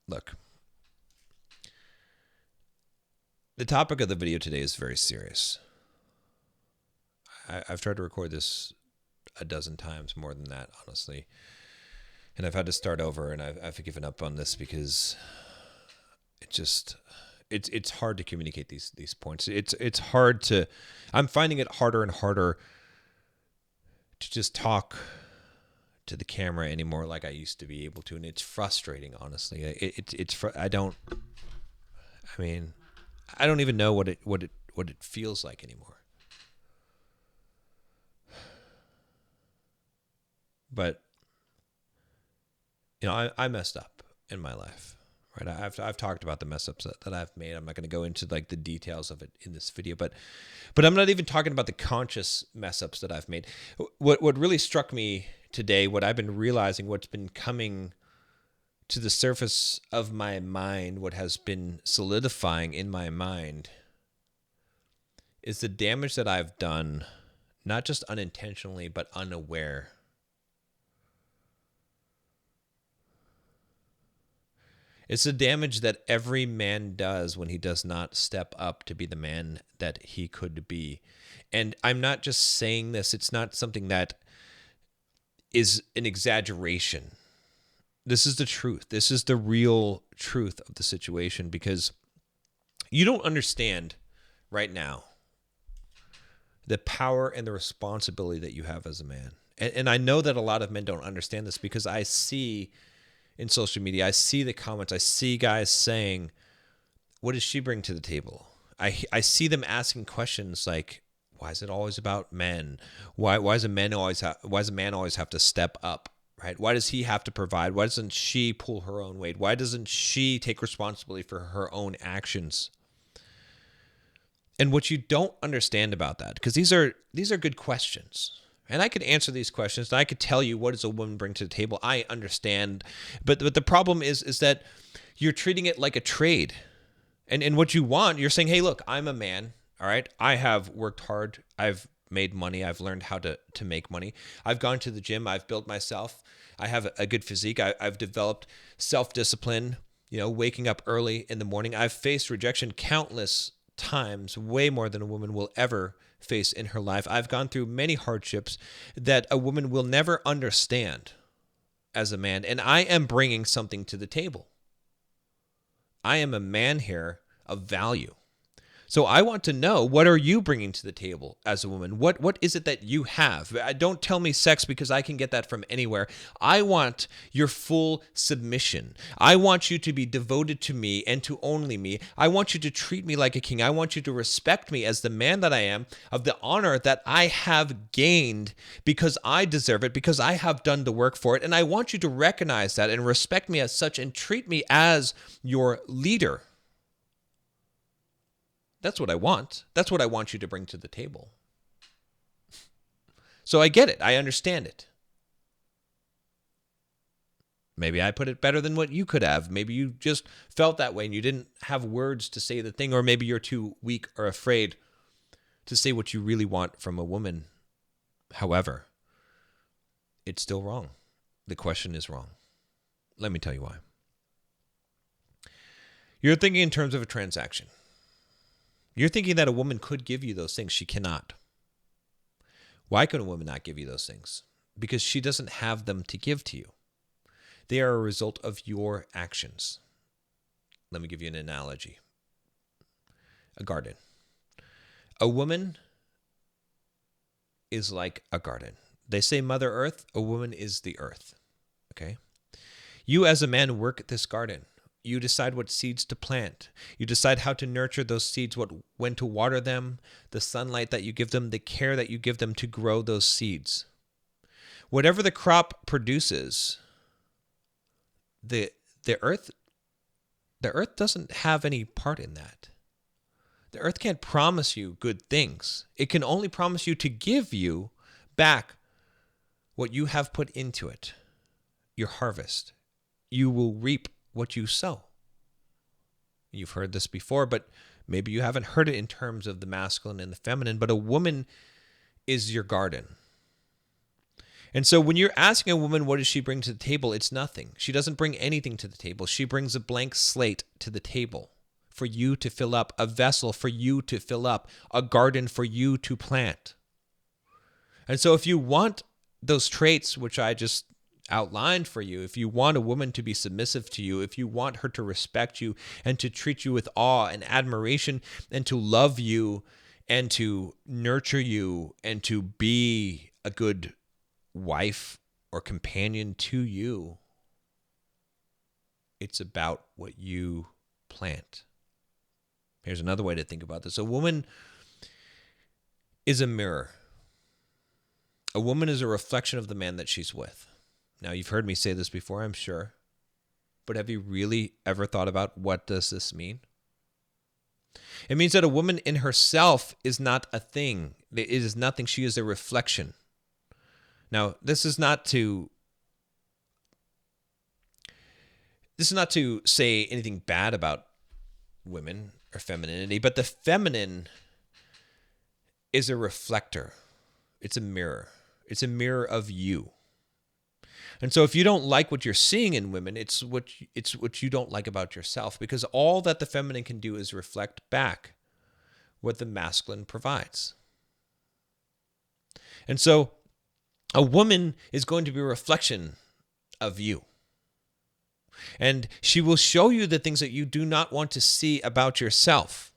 Look, the topic of the video today is very serious. I've tried to record this a dozen times, more than that, honestly. And I've had to start over, and I've given up on this because it's hard to communicate these points. It's hard to, I'm finding it harder and harder to just talk to the camera anymore like I used to be able to, and it's frustrating, honestly. I don't even know what it feels like anymore. But I messed up in my life, right? I've talked about the mess ups that I've made. I'm not going to go into like the details of it in this video, but I'm not even talking about the conscious mess ups that I've made. What really struck me today, what I've been realizing, what's been coming to the surface of my mind, what has been solidifying in my mind, is the damage that I've done, not just unintentionally, but unaware. It's the damage that every man does when he does not step up to be the man that he could be. And I'm not just saying this, it's not something that is an exaggeration. This is the truth. This is the real truth of the situation, because you don't understand right now the power and the responsibility that you have as a man. And I know that a lot of men don't understand this, because I see in social media, I see the comments, I see guys saying, what does she bring to the table? I see them asking questions like, why is it always about men? Why does a man always have to step up? Right? Why does he have to provide? Why doesn't she pull her own weight? Why doesn't she take responsibility for her own actions? And what you don't understand about that, because these are good questions, and I could answer these questions, and I could tell you, what does a woman bring to the table? I understand, but the problem is that you're treating it like a trade, and what you want, you're saying, hey, look, I'm a man, all right? I have worked hard, I've made money, I've learned how to make money, I've gone to the gym, I've built myself, I have a good physique, I've developed self-discipline, waking up early in the morning. I've faced rejection countless times, way more than a woman will ever face in her life. I've gone through many hardships that a woman will never understand as a man, and I am bringing something to the table. I am a man here of value. So I want to know, what are you bringing to the table as a woman? What is it that you have? Don't tell me sex, because I can get that from anywhere. I want your full submission. I want you to be devoted to me and to only me. I want you to treat me like a king. I want you to respect me as the man that I am, of the honor that I have gained because I deserve it, because I have done the work for it. And I want you to recognize that and respect me as such and treat me as your leader. That's what I want. That's what I want you to bring to the table. So I get it. I understand it. Maybe I put it better than what you could have. Maybe you just felt that way and you didn't have words to say the thing, or maybe you're too weak or afraid to say what you really want from a woman. However, it's still wrong. The question is wrong. Let me tell you why. You're thinking in terms of a transaction. You're thinking that a woman could give you those things. She cannot. Why could a woman not give you those things? Because she doesn't have them to give to you. They are a result of your actions. Let me give you an analogy. A garden. A woman is like a garden. They say Mother Earth, a woman is the earth. Okay? You as a man work this garden. You decide what seeds to plant. You decide how to nurture those seeds, when to water them, the sunlight that you give them, the care that you give them to grow those seeds. Whatever the crop produces, the earth doesn't have any part in that. The earth can't promise you good things. It can only promise you to give you back what you have put into it, your harvest. You will reap what you sow. You've heard this before, but maybe you haven't heard it in terms of the masculine and the feminine, but a woman is your garden. And so when you're asking a woman, what does she bring to the table? It's nothing. She doesn't bring anything to the table. She brings a blank slate to the table for you to fill up, a vessel for you to fill up, a garden for you to plant. And so if you want those traits, which I just outlined for you, if you want a woman to be submissive to you, if you want her to respect you and to treat you with awe and admiration and to love you and to nurture you and to be a good wife or companion to you, it's about what you plant. Here's another way to think about this. A woman is a mirror. A woman is a reflection of the man that she's with. Now, you've heard me say this before, I'm sure, but have you really ever thought about what does this mean? It means that a woman in herself is not a thing. It is nothing. She is a reflection. Now, this is not to say anything bad about women or femininity, but the feminine is a reflector. It's a mirror. It's a mirror of you. And so if you don't like what you're seeing in women, it's what you don't like about yourself, because all that the feminine can do is reflect back what the masculine provides. And so a woman is going to be a reflection of you. And she will show you the things that you do not want to see about yourself.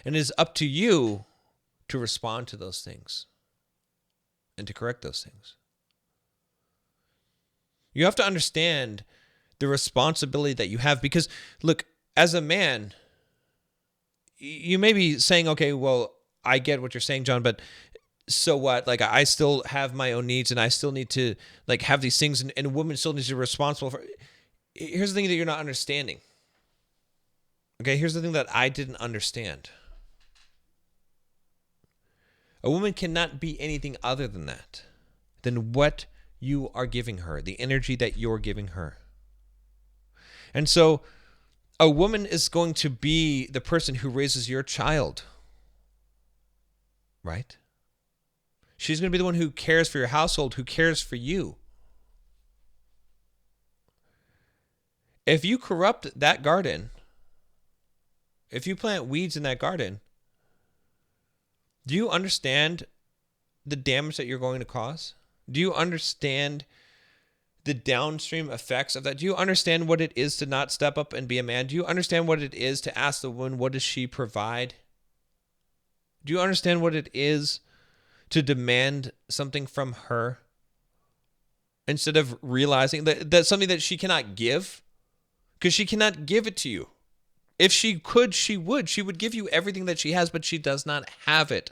And it is up to you to respond to those things and to correct those things. You have to understand the responsibility that you have, because, look, as a man, you may be saying, okay, well, I get what you're saying, John, but so what? Like, I still have my own needs and I still need to have these things, and a woman still needs to be responsible for. Here's the thing that you're not understanding. Okay, here's the thing that I didn't understand. A woman cannot be anything other than that, than what you are giving her, the energy that you're giving her. And so a woman is going to be the person who raises your child, right? She's going to be the one who cares for your household, who cares for you. If you corrupt that garden, if you plant weeds in that garden, do you understand the damage that you're going to cause? Do you understand the downstream effects of that? Do you understand what it is to not step up and be a man? Do you understand what it is to ask the woman, what does she provide? Do you understand what it is to demand something from her instead of realizing that that's something that she cannot give? Because she cannot give it to you. If she could, she would. She would give you everything that she has, but she does not have it.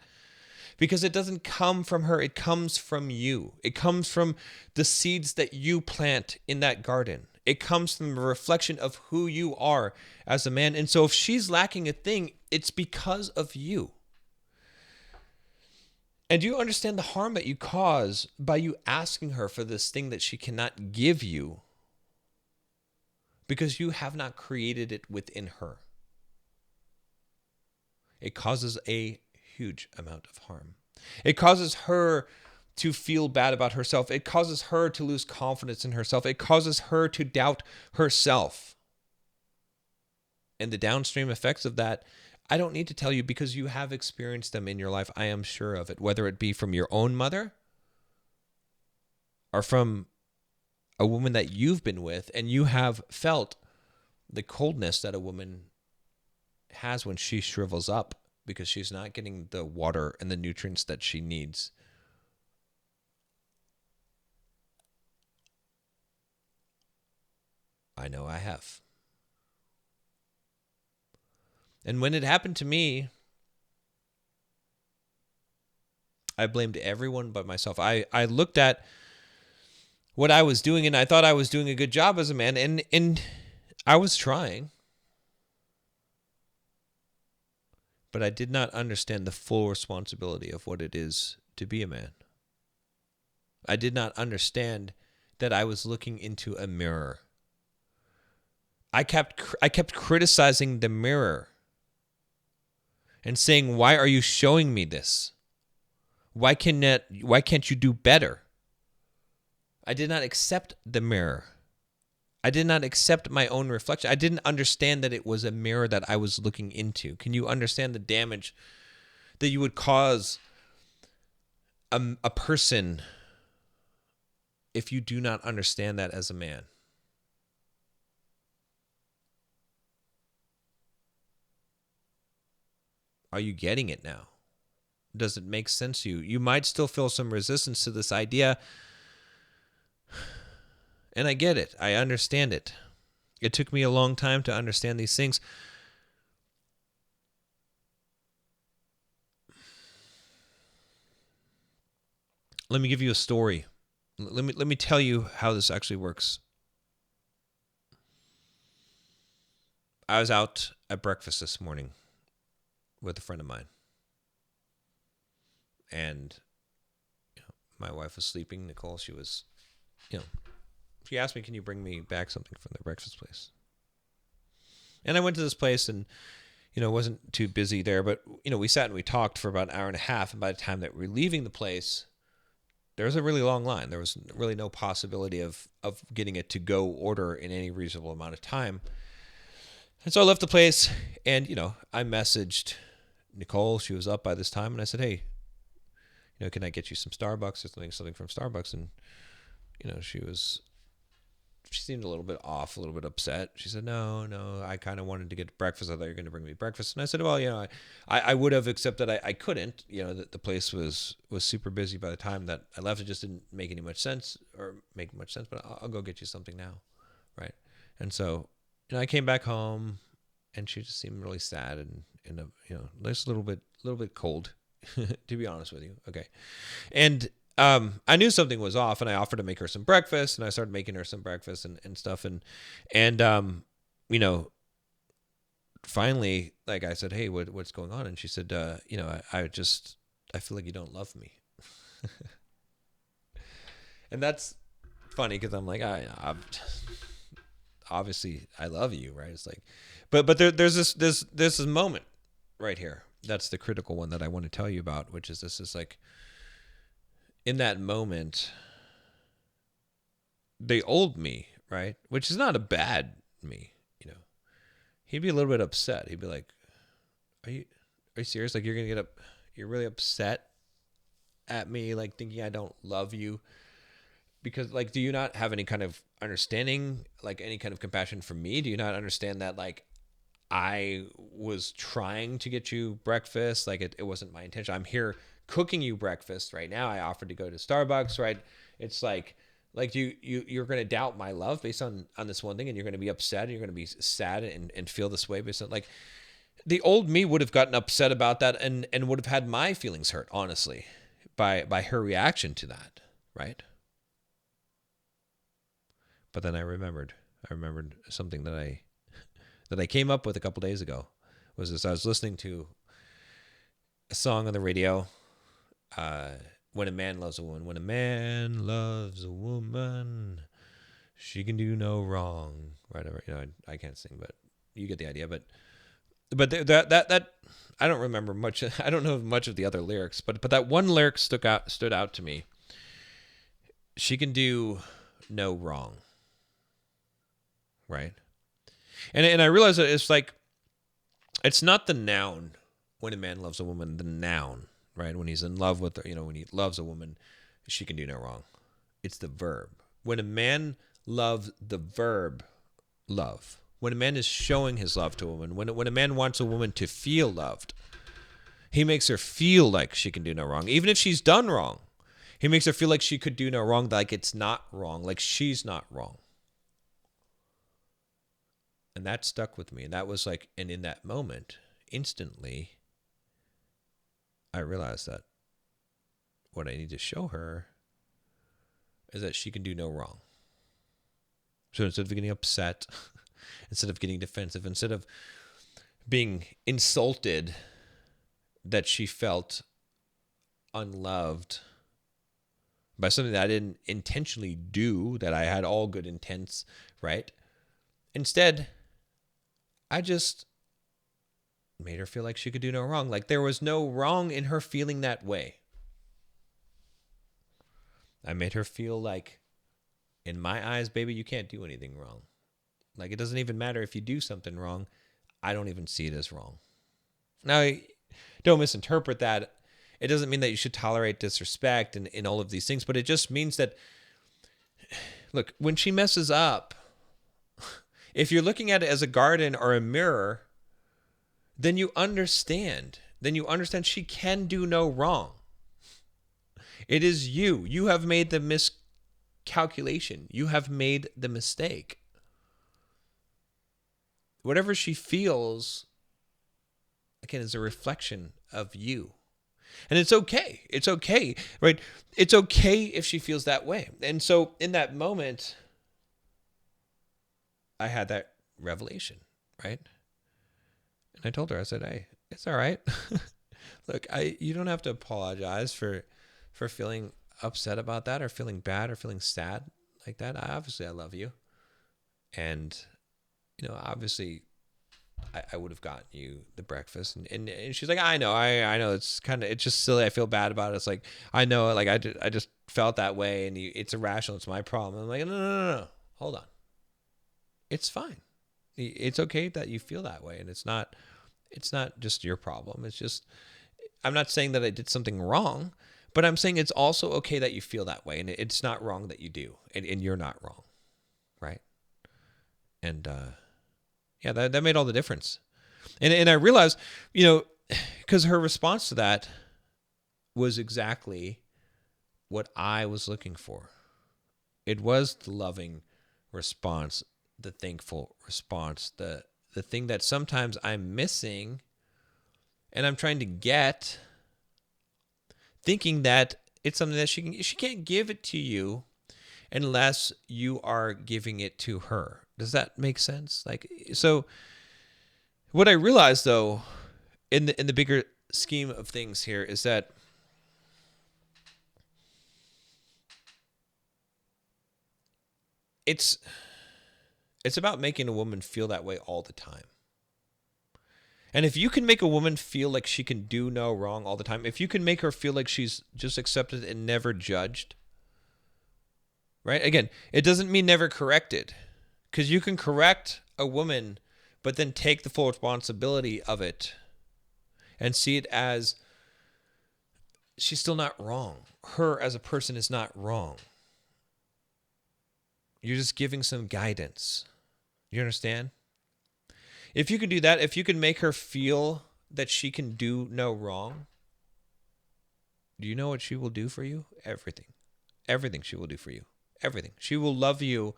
Because it doesn't come from her, it comes from you. It comes from the seeds that you plant in that garden. It comes from a reflection of who you are as a man. And so if she's lacking a thing, it's because of you. And do you understand the harm that you cause by you asking her for this thing that she cannot give you? Because you have not created it within her. It causes a huge amount of harm. It causes her to feel bad about herself. It causes her to lose confidence in herself. It causes her to doubt herself. And the downstream effects of that, I don't need to tell you, because you have experienced them in your life. I am sure of it, whether it be from your own mother or from a woman that you've been with, and you have felt the coldness that a woman has when she shrivels up because she's not getting the water and the nutrients that she needs. I know I have. And when it happened to me, I blamed everyone but myself. I looked at what I was doing, and I thought I was doing a good job as a man, and I was trying. But I did not understand the full responsibility of what it is to be a man. I did not understand that I was looking into a mirror. I kept criticizing the mirror and saying, "Why are you showing me this? Why can't you do better?" I did not accept the mirror. I did not accept my own reflection. I didn't understand that it was a mirror that I was looking into. Can you understand the damage that you would cause a person if you do not understand that as a man? Are you getting it now? Does it make sense to you? You might still feel some resistance to this idea, and I get it. I understand it. It took me a long time to understand these things. Let me give you a story. Let me tell you how this actually works. I was out at breakfast this morning with a friend of mine, and my wife was sleeping. Nicole, she was, she asked me, "Can you bring me back something from the breakfast place?" And I went to this place, and it wasn't too busy there, but we sat and we talked for about an hour and a half. And by the time that we were leaving the place, there was a really long line. There was really no possibility of getting a to-go order in any reasonable amount of time. And so I left the place, and I messaged Nicole. She was up by this time, and I said, "Hey, can I get you some Starbucks or something from Starbucks?" And she seemed a little bit off, a little bit upset. She said, no, I kind of wanted to get breakfast. I thought you were going to bring me breakfast. And I said, well, I would have, except that I couldn't. The place was super busy by the time that I left. It just didn't make much sense, but I'll go get you something now, right? And so, I came back home, and she just seemed really sad and just a little bit cold, to be honest with you. Okay. And I knew something was off, and I offered to make her some breakfast, and I started making her some breakfast and stuff. And finally, like, I said, "Hey, what's going on?" And she said, I feel like you don't love me. And that's funny because I'm like, I'm obviously I love you, right? It's like, but there's this moment right here. That's the critical one that I want to tell you about, which is this is like, in that moment, the old me, right? Which is not a bad me, he'd be a little bit upset. He'd be like, are you serious? Like, you're really upset at me, like, thinking I don't love you? Because, like, do you not have any kind of understanding, like any kind of compassion for me? Do you not understand that, like, I was trying to get you breakfast? Like, it wasn't my intention. I'm here cooking you breakfast right now. I offered to go to Starbucks, right? It's like you're going to doubt my love based on this one thing, and you're going to be upset, and you're going to be sad and feel this way based on, like, the old me would have gotten upset about that and would have had my feelings hurt, honestly, by her reaction to that, right? But then I remembered something that I came up with a couple days ago. Was this? I was listening to a song on the radio. When a man loves a woman, when a man loves a woman, she can do no wrong. Right? I can't sing, but you get the idea. But that I don't remember much. I don't know much of the other lyrics, but that one lyric stood out to me. She can do no wrong. Right? And I realized that it's like, it's not the noun when a man loves a woman, the noun, right? When he's in love with her, when he loves a woman, she can do no wrong. It's the verb. When a man loves the verb love, when a man is showing his love to a woman, when a man wants a woman to feel loved, he makes her feel like she can do no wrong. Even if she's done wrong, he makes her feel like she could do no wrong, like it's not wrong, like she's not wrong. And that stuck with me. And that was like, and in that moment, instantly, I realized that what I need to show her is that she can do no wrong. So instead of getting upset, instead of getting defensive, instead of being insulted that she felt unloved by something that I didn't intentionally do, that I had all good intents, right? Instead, I just made her feel like she could do no wrong. Like there was no wrong in her feeling that way. I made her feel like In my eyes, baby, you can't do anything wrong. Like, it doesn't even matter if you do something wrong. I don't even see it as wrong. Now, don't misinterpret that. It doesn't mean that you should tolerate disrespect and all of these things, but it just means that, look, when she messes up, if you're looking at it as a garden or a mirror, then you understand. Then you understand she can do no wrong. It is you. You have made the miscalculation. You have made the mistake. Whatever she feels, again, is a reflection of you. And it's okay. It's okay, right? It's okay if she feels that way. And so in that moment, I had that revelation, right? And I told her, I said, hey, it's all right. Look, you don't have to apologize for feeling upset about that or feeling bad or feeling sad like that. Obviously, I love you. And, obviously, I would have gotten you the breakfast. And she's like, I know. It's just silly. I feel bad about it. It's like, I know, like, I just felt that way and it's irrational. It's my problem. I'm like, no. Hold on. It's fine. It's okay that you feel that way. And it's not just your problem. It's just, I'm not saying that I did something wrong, but I'm saying it's also okay that you feel that way. And it's not wrong that you do. And you're not wrong. Right. And, yeah, that made all the difference. And I realized, because her response to that was exactly what I was looking for. It was the loving response, the thankful response, the thing that sometimes I'm missing and I'm trying to get, thinking that it's something that she can't give it to you unless you are giving it to her. Does that make sense? Like, so what I realized though, in the bigger scheme of things here, is that it's about making a woman feel that way all the time. And if you can make a woman feel like she can do no wrong all the time, if you can make her feel like she's just accepted and never judged, right? Again, it doesn't mean never corrected, because you can correct a woman, but then take the full responsibility of it and see it as she's still not wrong. Her as a person is not wrong. You're just giving some guidance. You understand? If you can do that, if you can make her feel that she can do no wrong, do you know what she will do for you? Everything. Everything she will do for you. Everything. She will love you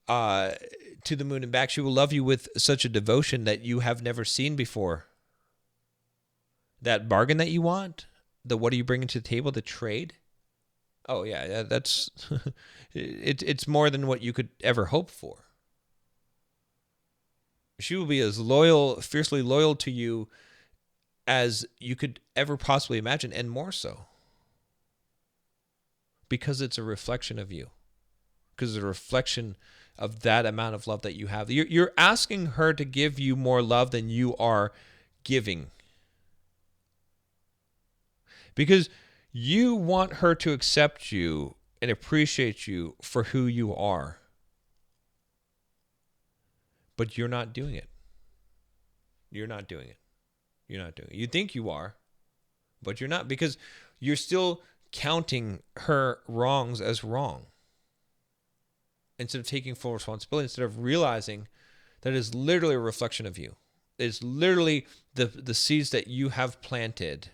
to the moon and back. She will love you with such a devotion that you have never seen before. That bargain that you want, the what are you bringing to the table, the trade? Oh, yeah, that's it's more than what you could ever hope for. She will be as loyal, fiercely loyal to you as you could ever possibly imagine, and more so. Because it's a reflection of you. Because it's a reflection of that amount of love that you have. You're asking her to give you more love than you are giving. Because you want her to accept you and appreciate you for who you are. But you're not doing it. You're not doing it. You're not doing it. You think you are, but you're not, because you're still counting her wrongs as wrong. Instead of taking full responsibility, instead of realizing that it is literally a reflection of you. It's literally the seeds that you have planted.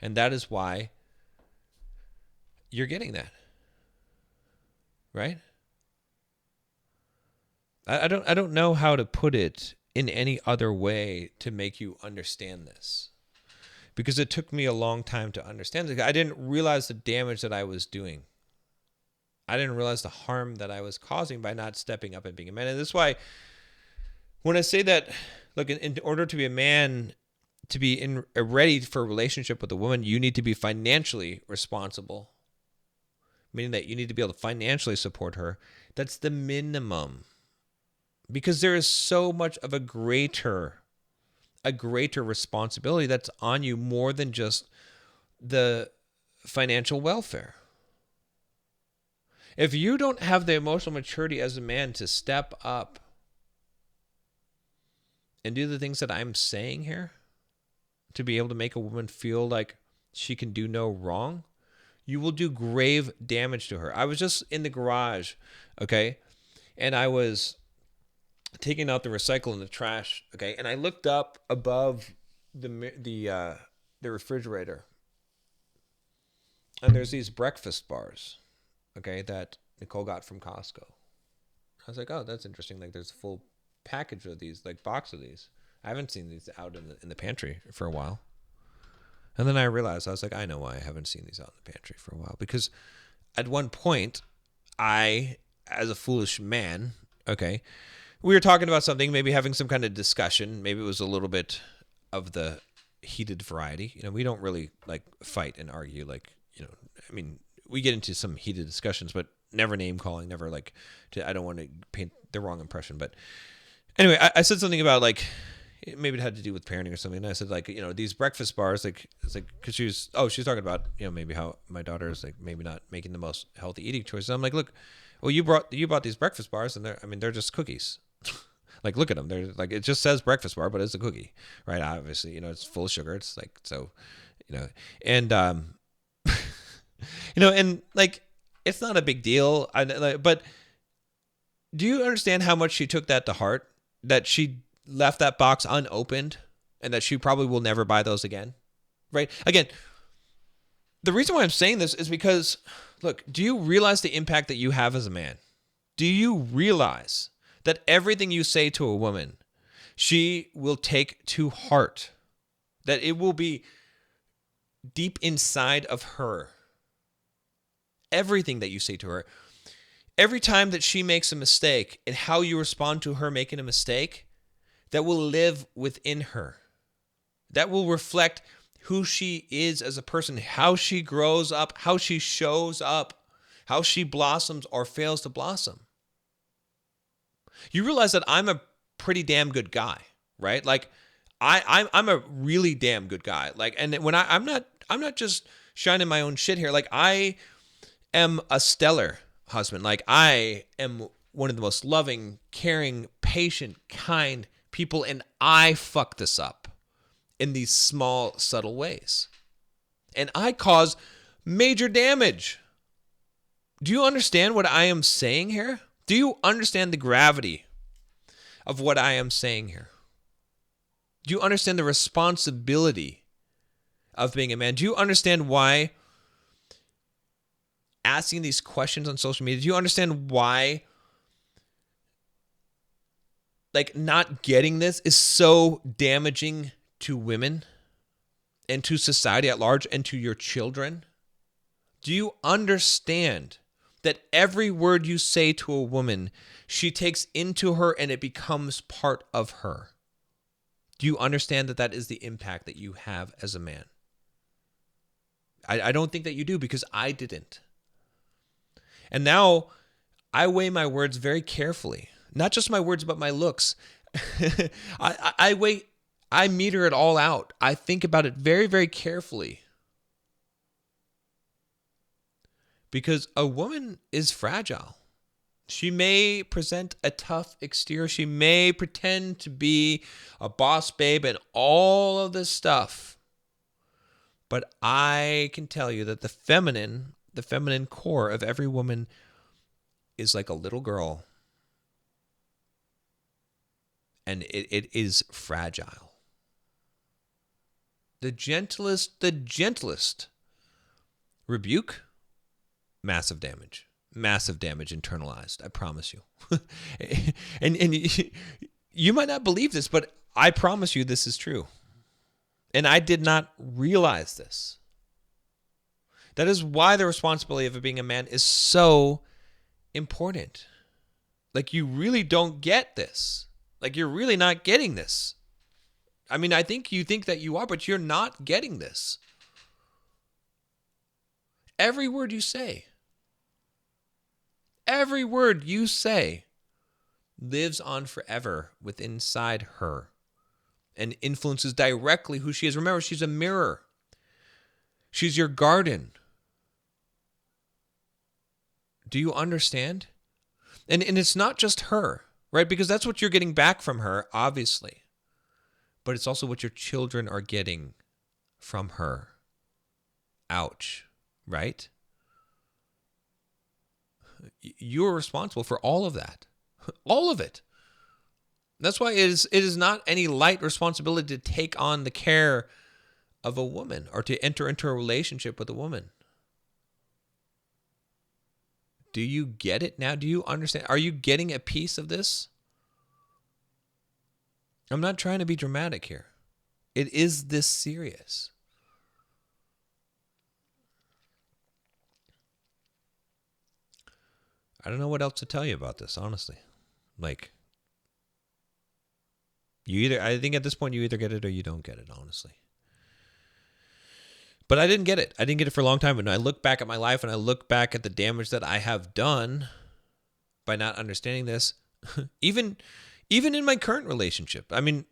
And that is why you're getting that. Right? I don't know how to put it in any other way to make you understand this, because it took me a long time to understand it. I didn't realize the damage that I was doing. I didn't realize the harm that I was causing by not stepping up and being a man. And that's why when I say that, look, in order to be a man, to be ready for a relationship with a woman, you need to be financially responsible, meaning that you need to be able to financially support her. That's the minimum. Because there is so much of a greater responsibility that's on you, more than just the financial welfare. If you don't have the emotional maturity as a man to step up and do the things that I'm saying here, to be able to make a woman feel like she can do no wrong, you will do grave damage to her. I was just in the garage, okay? And I was taking out the recycle and the trash, okay? And I looked up above the refrigerator, and there's these breakfast bars, okay, that Nicole got from Costco. I was like, oh, that's interesting. Like, there's a full package of these, like box of these. I haven't seen these out in the pantry for a while. And then I realized, I was like, I know why I haven't seen these out in the pantry for a while. Because at one point, I, as a foolish man, okay, we were talking about something, maybe having some kind of discussion. Maybe it was a little bit of the heated variety. You know, we don't really like fight and argue. Like, you know, I mean, we get into some heated discussions, but never name calling, never like, I don't want to paint the wrong impression. But anyway, I said something about like, maybe it had to do with parenting or something. And I said, like, you know, these breakfast bars, like, it's like, cause she's talking about, you know, maybe how my daughter is like maybe not making the most healthy eating choices. I'm like, look, well, you bought these breakfast bars, and they're just cookies. Like, look at them. They're like, it just says breakfast bar, but it's a cookie, right? Obviously, you know, it's full of sugar. It's like, so, you know, and, you know, and like, it's not a big deal. But do you understand how much she took that to heart? That she left that box unopened, and that she probably will never buy those again, right? Again, the reason why I'm saying this is because, look, do you realize the impact that you have as a man? Do you realize that everything you say to a woman, she will take to heart? That it will be deep inside of her. Everything that you say to her. Every time that she makes a mistake, and how you respond to her making a mistake, that will live within her. That will reflect who she is as a person, how she grows up, how she shows up, how she blossoms or fails to blossom. You realize that I'm a pretty damn good guy, right? Like, I'm a really damn good guy. Like, and when I'm not just shining my own shit here. Like, I am a stellar husband. Like, I am one of the most loving, caring, patient, kind people, and I fuck this up in these small, subtle ways. And I cause major damage. Do you understand what I am saying here? Do you understand the gravity of what I am saying here? Do you understand the responsibility of being a man? Do you understand why asking these questions on social media, do you understand why like not getting this is so damaging to women and to society at large and to your children? Do you understand that every word you say to a woman, she takes into her and it becomes part of her? Do you understand that that is the impact that you have as a man? I don't think that you do, because I didn't. And now I weigh my words very carefully. Not just my words, but my looks. I meter it all out. I think about it very, very carefully. Because a woman is fragile. She may present a tough exterior. She may pretend to be a boss babe and all of this stuff. But I can tell you that the feminine core of every woman is like a little girl. And it is fragile. The gentlest rebuke, massive damage internalized. I promise you. and you might not believe this, but I promise you this is true. And I did not realize this. That is why the responsibility of being a man is so important. Like, you really don't get this. Like, you're really not getting this. I mean, I think you think that you are, but you're not getting this. Every word you say lives on forever within inside her and influences directly who she is. Remember, she's a mirror. She's your garden. Do you understand? And it's not just her, right? Because that's what you're getting back from her, obviously. But it's also what your children are getting from her. Ouch, right? You're responsible for all of that. All of it. That's why it is not any light responsibility to take on the care of a woman or to enter into a relationship with a woman. Do you get it now? Do you understand? Are you getting a piece of this? I'm not trying to be dramatic here. It is this serious. I don't know what else to tell you about this, honestly. Like, I think at this point you either get it or you don't get it, honestly. But I didn't get it. I didn't get it for a long time. And I look back at my life and I look back at the damage that I have done by not understanding this, even in my current relationship. I mean,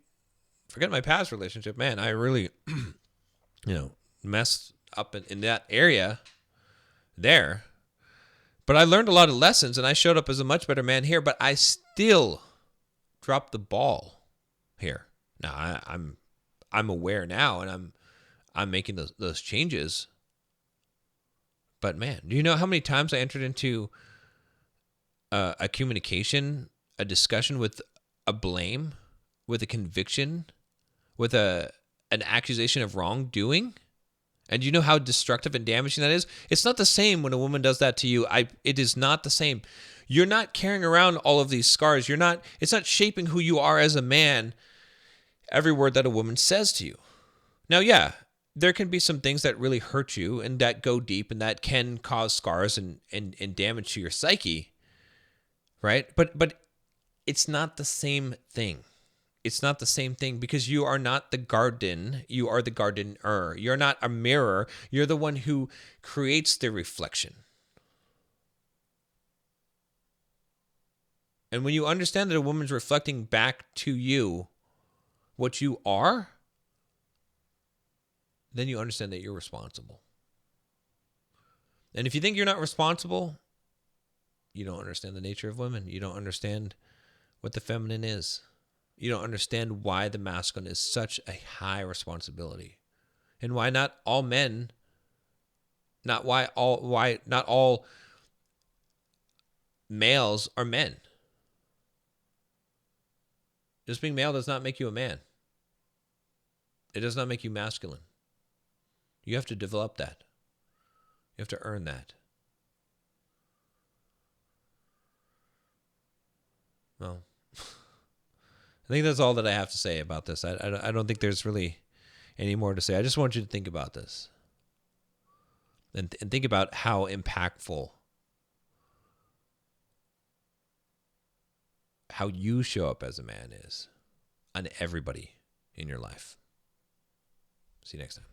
forget my past relationship, man. I really, messed up in that area there. But I learned a lot of lessons, and I showed up as a much better man here. But I still dropped the ball here. Now I'm aware now, and I'm making those changes. But man, do you know how many times I entered into a communication, a discussion with a blame, with a conviction, with an accusation of wrongdoing? And you know how destructive and damaging that is? It's not the same when a woman does that to you. It is not the same. You're not carrying around all of these scars. It's not shaping who you are as a man, every word that a woman says to you. Now, yeah, there can be some things that really hurt you and that go deep and that can cause scars and damage to your psyche, right? But it's not the same thing. It's not the same thing because you are not the garden. You are the gardener. You're not a mirror. You're the one who creates the reflection. And when you understand that a woman's reflecting back to you what you are, then you understand that you're responsible. And if you think you're not responsible, you don't understand the nature of women. You don't understand what the feminine is. You don't understand why the masculine is such a high responsibility, and why not all males are men. Just being male does not make you a man. It does not make you masculine. You have to develop that. You have to earn that. Well, I think that's all that I have to say about this. I don't think there's really any more to say. I just want you to think about this. And think about how impactful how you show up as a man is on everybody in your life. See you next time.